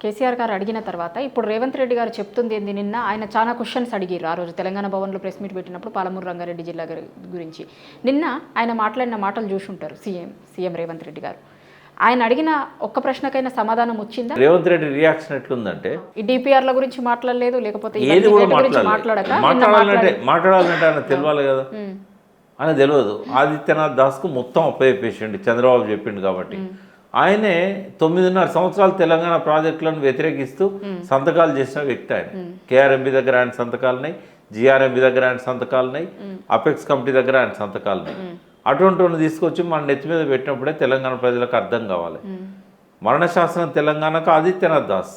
కేసీఆర్ గారు అడిగిన తర్వాత ఇప్పుడు రేవంత్ రెడ్డి గారు చెప్తుంది ఏంది, నిన్న ఆయన చాలా క్వశ్చన్స్ అడిగారు ఆ రోజు తెలంగాణ భవన్లో ప్రెస్ మీట్ పెట్టినప్పుడు పాలమూరు రంగారెడ్డి జిల్లా గురించి. నిన్న ఆయన మాట్లాడిన మాటలు చూసుంటారు సీఎం రేవంత్ రెడ్డి గారు. ఆయన అడిగిన ఒక్క ప్రశ్నకైనా సమాధానం వచ్చిందా? రేవంత్ రెడ్డి రియాక్షన్ ఎట్లుందంటే ఈ డిపిఆర్ల గురించి మాట్లాడలేదు, లేకపోతే ఏది కూడా మాట్లాడాలంటే ఆయన తెలియాలి కదా, ఆయన తెలియదు. ఆదిత్యనాథ్ దాస్కు మొత్తం అప్పచెప్పేసిండు, చంద్రబాబు చెప్పిండు కాబట్టి. ఆయనే 9.5 సంవత్సరాలు తెలంగాణ ప్రాజెక్టులను వ్యతిరేకిస్తూ సంతకాలు చేసిన వ్యక్తి ఆయన. కేఆర్ఎంబి దగ్గర ఆయన సంతకాలున్నాయి, జిఆర్ఎంబి దగ్గర ఆయన సంతకాలున్నాయి, అపెక్స్ కమిటీ దగ్గర ఆయన సంతకాలున్నాయి. అటువంటి తీసుకొచ్చి మన నెత్తి మీద పెట్టినప్పుడే తెలంగాణ ప్రజలకు అర్థం కావాలి. మరణశాసనం తెలంగాణకు ఆదిత్యనాథ్ దాస్,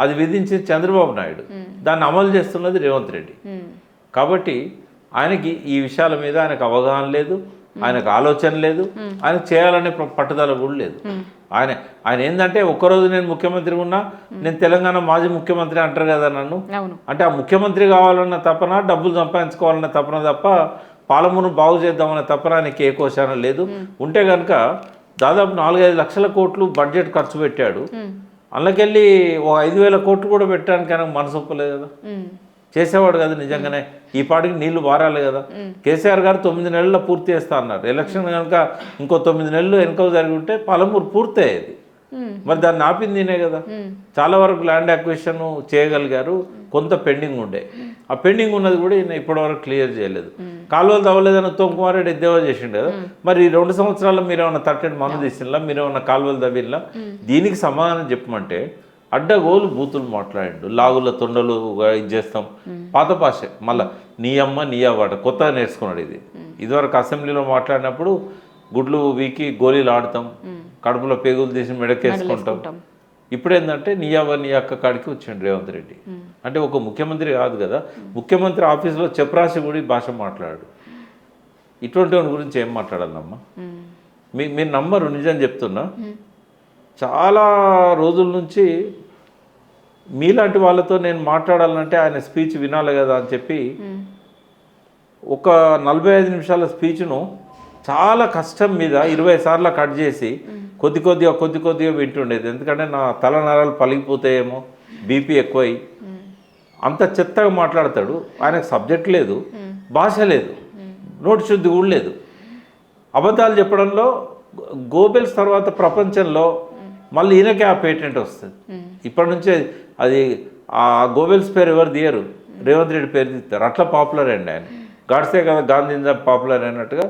అది విధించింది చంద్రబాబు నాయుడు, దాన్ని అమలు చేస్తున్నది రేవంత్ రెడ్డి. కాబట్టి ఆయనకి ఈ విషయాల మీద ఆయనకు అవగాహన లేదు, ఆయనకు ఆలోచన లేదు, ఆయన చేయాలనే పట్టుదల కూడా లేదు. ఆయన ఏంటంటే ఒక్కరోజు నేను ముఖ్యమంత్రి ఉన్నా, నేను తెలంగాణ మాజీ ముఖ్యమంత్రి అంటారు కదా నన్ను. అంటే ఆ ముఖ్యమంత్రి కావాలన్న తపన, డబ్బులు సంపాదించుకోవాలన్న తపన తప్ప పాలమూరును బాగు చేద్దామన్న తపన ఆయనకి ఏ కోశాన లేదు. ఉంటే కనుక దాదాపు 4-5 లక్షల కోట్లు బడ్జెట్ ఖర్చు పెట్టాడు. అందులోకెళ్ళి 5,000 కోట్లు కూడా పెట్టడానికి ఆయనకు మనసు ఒప్పలేదు కదా, చేసేవాడు కదా. నిజంగానే ఈ పాటికి నీళ్లు వారాలి కదా. కేసీఆర్ గారు 9 నెలల్లో పూర్తి చేస్తా అన్నారు. ఎలక్షన్ కనుక ఇంకో 9 నెలలు వెనుక జరిగి ఉంటే పాలమూరు పూర్తి అయ్యేది. మరి దాన్ని ఆపింది నేనే కదా. చాలా వరకు ల్యాండ్ అక్విజిషన్ చేయగలిగారు, కొంత పెండింగ్ ఉండే. ఆ పెండింగ్ ఉన్నది కూడా ఈయన ఇప్పటివరకు క్లియర్ చేయలేదు. కాలువలు తవ్వలేదని ఉత్తమ్ కుమార్ రెడ్డి ఎద్దేవా చేసిండు కదా. మరి 2 సంవత్సరాల్లో మీరేమన్నా తట్టండి మను తీసినలా, మీరేమన్నా కాలువలు తవ్విలా? దీనికి సమాధానం చెప్పమంటే అడ్డగోలు బూతులు మాట్లాడిండు. లాగుల తొండలు ఇది చేస్తాం, పాత భాష. మళ్ళీ నీ అమ్మ నీ అవ్వట కొత్తగా నేర్చుకున్నాడు. ఇదివరకు అసెంబ్లీలో మాట్లాడినప్పుడు గుడ్లు వీకి గోళీలు ఆడతాం, కడుపులో పేగులు తీసి మెడకేసుకుంటాం. ఇప్పుడు ఏంటంటే నీ అవ్వ నీ అక్క కాడికి వచ్చిండు రేవంత్ రెడ్డి. అంటే ఒక ముఖ్యమంత్రి కాదు కదా, ముఖ్యమంత్రి ఆఫీసులో చెప్రాసి కూడా భాష మాట్లాడు. ఇటువంటి వాడి గురించి ఏం మాట్లాడాలమ్మా? మీరు నమ్మరు, నిజం చెప్తున్నా. చాలా రోజుల నుంచి మీలాంటి వాళ్ళతో నేను మాట్లాడాలంటే ఆయన స్పీచ్ వినాలి కదా అని చెప్పి ఒక 45 నిమిషాల స్పీచ్ను చాలా కష్టం మీద 20 సార్లు కట్ చేసి కొద్ది కొద్దిగా వింటుండేది. ఎందుకంటే నా తల నరాలు పలిగిపోతాయేమో, బీపీ ఎక్కువై. అంత చెత్తగా మాట్లాడతాడు. ఆయనకు సబ్జెక్ట్ లేదు, భాష లేదు, నోటి శుద్ధి కూడా లేదు. అబద్ధాలు చెప్పడంలో గోబెల్స్ తర్వాత ప్రపంచంలో మళ్ళీ ఈయనకే ఆ పేటెంట్ వస్తుంది. ఇప్పటి నుంచే అది ఆ గోబెల్స్ పేరు ఎవరు తీయరు, రేవంత్ రెడ్డి పేరు తీస్తారు. అట్లా పాపులర్ అండి ఆయన. గాడ్సే కదా గాంధీ పాపులర్ అయినట్టుగా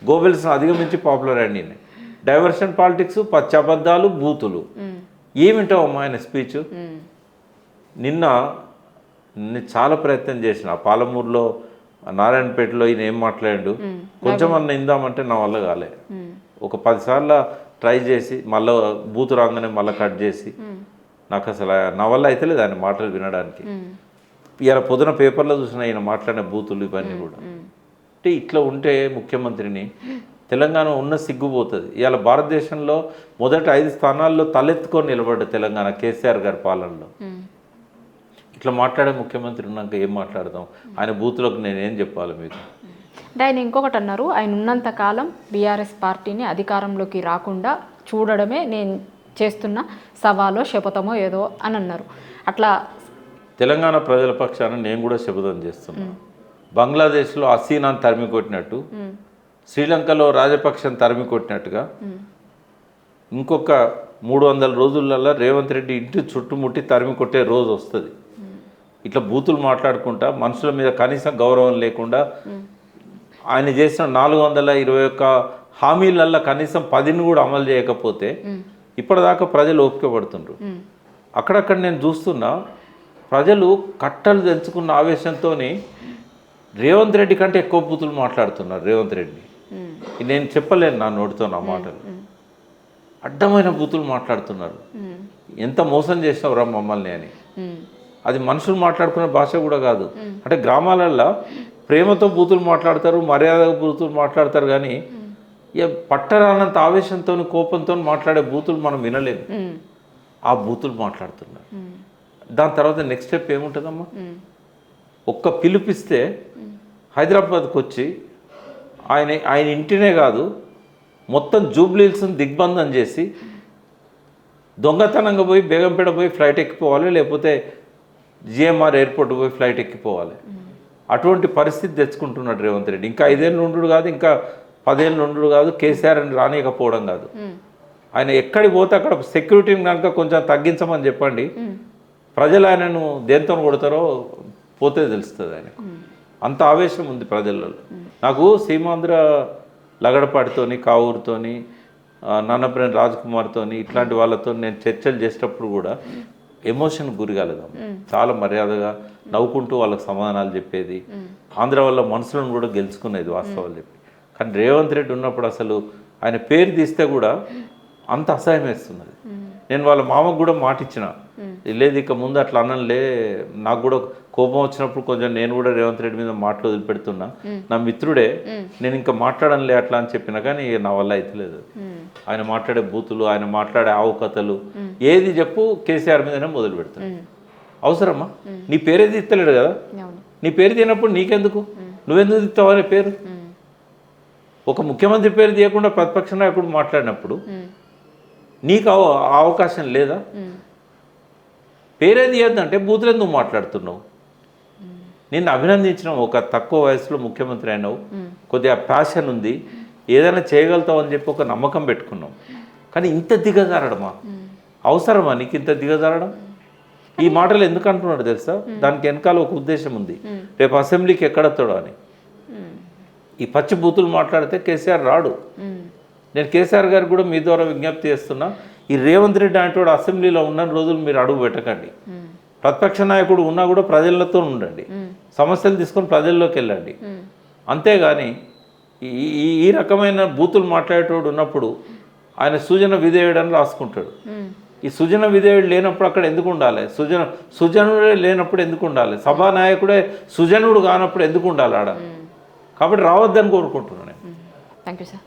గోబెల్స్ని అధిగమించి పాపులర్ అండి ఈయన. డైవర్షన్ పాలిటిక్స్, పచ్చి అబద్ధాలు, బూతులు. ఏమింటావమ్మా ఆయన స్పీచ్? నిన్న చాలా ప్రయత్నం చేసిన పాలమూరులో, నారాయణపేటలో ఈయన ఏం మాట్లాడాడు కొంచెం అన్న ఇందామంటే నా వల్ల కాలే. ఒక 10 సార్లు ట్రై చేసి మళ్ళీ బూతు రాగానే మళ్ళీ కట్ చేసి నాకు అసలు నా వల్ల అయితే లేదు ఆయన మాటలు వినడానికి. ఇలా పొద్దున పేపర్లో చూసిన ఆయన మాట్లాడిన బూతులు ఇవన్నీ కూడా. అంటే ఇట్లా ఉంటే ముఖ్యమంత్రిని తెలంగాణ ఉన్న సిగ్గుపోతుంది. ఇవాళ భారతదేశంలో మొదటి 5 స్థానాల్లో తలెత్తుకొని నిలబడ్డ తెలంగాణ కేసీఆర్ గారి పాలనలో. ఇట్లా మాట్లాడే ముఖ్యమంత్రి ఉన్నాక ఏం మాట్లాడదాం? ఆయన బూతులకు నేనేం చెప్పాలి మీకు? అంటే ఆయన ఇంకొకటి అన్నారు, ఆయన ఉన్నంత కాలం బీఆర్ఎస్ పార్టీని అధికారంలోకి రాకుండా చూడడమే నేను చేస్తున్న సవాలో శపథమో ఏదో అని అన్నారు. అట్లా తెలంగాణ ప్రజల పక్షాన నేను కూడా శపథం చేస్తున్నా. బంగ్లాదేశ్లో హసీనాను తరిమి కొట్టినట్టు, శ్రీలంకలో రాజపక్షను తరిమి కొట్టినట్టుగా ఇంకొక 300 రోజులలో రేవంత్ రెడ్డి ఇంటి చుట్టుముట్టి తరిమి కొట్టే రోజు వస్తుంది. ఇట్లా బూతులు మాట్లాడుకుంటా, మనుషుల మీద కనీసం గౌరవం లేకుండా ఆయన చేసిన 421 హామీలల్లో కనీసం 10ని కూడా అమలు చేయకపోతే ఇప్పటిదాకా ప్రజలు ఓపిక పడుతుండ్రు. అక్కడక్కడ నేను చూస్తున్నా ప్రజలు కట్టలు తెంచుకున్న ఆవేశంతో రేవంత్ రెడ్డి కంటే ఎక్కువ బూతులు మాట్లాడుతున్నారు. రేవంత్ రెడ్డి నేను చెప్పలేను నా నోటితో నా మాటలు. అడ్డమైన బూతులు మాట్లాడుతున్నారు. ఎంత మోసం చేసినవరా మమ్మల్ని అని. అది మనుషులు మాట్లాడుకునే భాష కూడా కాదు. అంటే గ్రామాలల్లో ప్రేమతో బూతులు మాట్లాడతారు, మర్యాదగా బూతులు మాట్లాడతారు, కానీ ఇక పట్టరానంత ఆవేశంతో కోపంతో మాట్లాడే బూతులు మనం వినలేము. ఆ బూతులు మాట్లాడుతున్నారు. దాని తర్వాత నెక్స్ట్ స్టెప్ ఏముంటుందమ్మా? ఒక్క పిలిపిస్తే హైదరాబాద్కి వచ్చి ఆయన ఇంటినే కాదు మొత్తం జూబ్లీహిల్స్ని దిగ్బంధం చేసి దొంగతనంగా పోయి బేగంపేట పోయి ఫ్లైట్ ఎక్కిపోవాలి, లేకపోతే జిఎంఆర్ ఎయిర్పోర్ట్ పోయి ఫ్లైట్ ఎక్కిపోవాలి. అటువంటి పరిస్థితి తెచ్చుకుంటున్నాడు రేవంత్ రెడ్డి. ఇంకా 5 ఏళ్ళు ఉండు కాదు, ఇంకా 10 ఏళ్ళు ఉండు కాదు, కేసీఆర్ అని రానియకపోవడం కాదు. ఆయన ఎక్కడికి పోతే అక్కడ సెక్యూరిటీని కనుక కొంచెం తగ్గించమని చెప్పండి, ప్రజలు ఆయనను దేంతో కొడతారో పోతే తెలుస్తుంది ఆయనకు. అంత ఆవేశం ఉంది ప్రజలలో. నాకు సీమాంధ్ర లగడపాటితోని, కావూరుతోని, నాన్నప్రేని రాజ్ కుమార్తోని ఇట్లాంటి వాళ్ళతో నేను చర్చలు చేసేటప్పుడు కూడా ఎమోషన్ గురి కాలేదమ్మ. చాలా మర్యాదగా నవ్వుకుంటూ వాళ్ళకి సమాధానాలు చెప్పేది. ఆంధ్ర వల్ల మనసులను కూడా గెలుచుకునేది వాస్తవాలు చెప్పి. కానీ రేవంత్ రెడ్డి ఉన్నప్పుడు అసలు ఆయన పేరు తీస్తే కూడా అంత అసహ్యం వేస్తున్నది. నేను వాళ్ళ మామకు కూడా మాట ఇచ్చిన, లేదు ఇక ముందు అట్లా అనంలే, నాకు కూడా కోపం వచ్చినప్పుడు కొంచెం నేను కూడా రేవంత్ రెడ్డి మీద మాటలు వదిలిపెడుతున్నా, నా మిత్రుడే, నేను ఇంకా మాట్లాడనులే అట్లా అని చెప్పినా, కానీ నా వల్ల అయితలేదు. ఆయన మాట్లాడే బూతులు, ఆయన మాట్లాడే ఆవుకథలు, ఏది చెప్పు కేసీఆర్ మీదనే మొదలు పెడతాడు. అవసరమా? నీ పేరే తీస్తలేడు కదా, నీ పేరు తీయనప్పుడు నీకెందుకు, నువ్వెందుకు తీస్తావు అనే పేరు? ఒక ముఖ్యమంత్రి పేరు తీయకుండా ప్రతిపక్ష నాయకుడు మాట్లాడినప్పుడు నీకు అవకాశం లేదా? పేరే తీయద్దంటే బూతులు ఎందుకు మాట్లాడుతున్నావు? నిన్ను అభినందించిన, ఒక తక్కువ వయసులో ముఖ్యమంత్రి అయినావు, కొద్దిగా ప్యాషన్ ఉంది, ఏదైనా చేయగలుగుతావు అని చెప్పి ఒక నమ్మకం పెట్టుకున్నాం. కానీ ఇంత దిగజారడమా? అవసరమా నీకు ఇంత దిగజారడం? ఈ మాటలు ఎందుకు అంటున్నాడు తెలుసా? దానికి వెనకాల ఒక ఉద్దేశం ఉంది, రేపు అసెంబ్లీకి ఎక్కడొస్తాడో అని. ఈ పచ్చి బూతులు మాట్లాడితే కేసీఆర్ రాడు. నేను కేసీఆర్ గారికి కూడా మీ ద్వారా విజ్ఞప్తి చేస్తున్నా, ఈ రేవంత్ రెడ్డి అంటే అసెంబ్లీలో ఉన్న రోజులు మీరు అడుగు పెట్టకండి. ప్రతిపక్ష నాయకుడు ఉన్నా కూడా ప్రజలతో ఉండండి, సమస్యలు తీసుకొని ప్రజల్లోకి వెళ్ళండి. అంతేగాని ఈ రకమైన బూతులు మాట్లాడేటోడు ఉన్నప్పుడు ఆయన సూచన విధేయుడని రాసుకుంటాడు. ఈ సుజన విధేయుడు లేనప్పుడు అక్కడ ఎందుకు ఉండాలి? సుజనుడే లేనప్పుడు ఎందుకు ఉండాలి? సభానాయకుడే సుజనుడు కానప్పుడు ఎందుకు ఉండాలి ఆడ? కాబట్టి రావద్దని కోరుకుంటున్నాను నేను. Thank you sir.